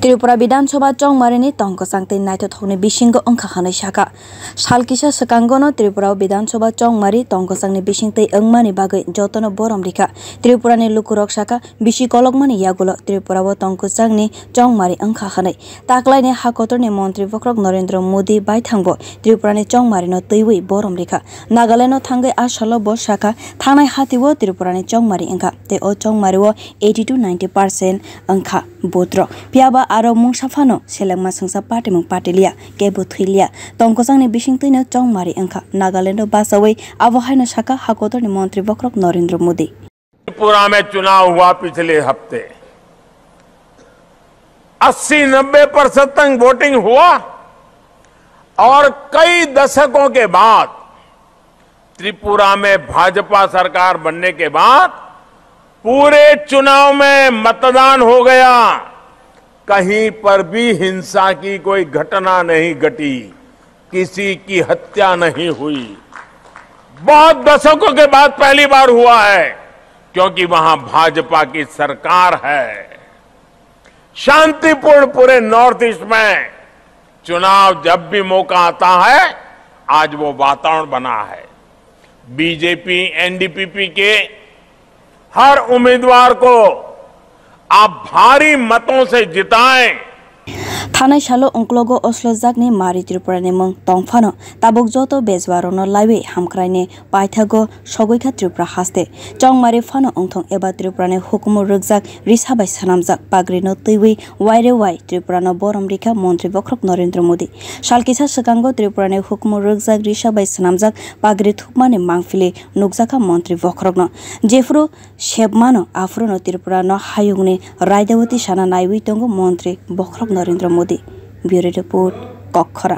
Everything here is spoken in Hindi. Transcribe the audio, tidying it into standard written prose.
Tripura bidhansabha chongmarini tongkwchang tei naithothokni bisingo wngkha hanai sakha sal kisa swkang no Tripura bidhansabha chongmari tongkwchangni bising tei wngmani bagwi joto no borom rikha Tripurani lukurok sakha bisi kolokmani yagulo Tripura o tongkwchangni chongmari wngkha hanai taklaini hakotorni montri bokrok Narendra Modi bai thangbo Tripurani chongmari no teiwi borom rikha Nagaland no thangai asalo bo sakha thangnai hatiwo Tripurani chongmari wngkha tei o chongmari o 80 to 90% wngkha botrok phiyabha aro mungsa phano selengma sinsa patimung thwiliya kebobo thwiliya tongkwchangni bising tei no chongmari wngkha Nagaland basawi abohaino sakha hakotorni मंत्री वक्रक नरेंद्र मोदी। त्रिपुरा में चुनाव हुआ पिछले हफ्ते 80-90% तक वोटिंग हुआ और कई दशकों के बाद त्रिपुरा में भाजपा सरकार बनने के बाद पूरे चुनाव में मतदान हो गया। कहीं पर भी हिंसा की कोई घटना नहीं घटी, किसी की हत्या नहीं हुई। बहुत दशकों के बाद पहली बार हुआ है क्योंकि वहां भाजपा की सरकार है। शांतिपूर्ण पूरे नॉर्थ ईस्ट में चुनाव जब भी मौका आता है आज वो वातावरण बना है। बीजेपी एनडीपीपी के हर उम्मीदवार को आप भारी मतों से जिताएं। थानाय सालो उंक्लोगो अस्लोजाकनि मारि त्रिपुरानि मुं तंफानो ताबुक जोतो बेजवारोनो लाइवे हामख्रायनि पाइथागो सगैखा त्रिपुरा हास्ते चongmari फानो उंथों एबा त्रिपुरानि हुकुमु रगजाक रिसाबाय सानामजाक पाग्रिनो तैवै वाइरे वाइ त्रिपुरानो बोरम रिखा मंत्री वक्रक नरेंद्र मोदी सालकिसा स्वकंगो त्रिपुरानि हुकुमु रगजाक रिसाबाय सानामजाक पाग्रि थुकमानि मांगफिलि नुकजाका मंत्री वक्रकनो जेफ्रु शेबमानो आफ्रोनो त्रिपुरानो हायुंनि रायदावती साना नाइवै तंगो मंत्री वक्रक नरेंद्र मोदी। Bureau report कखरा।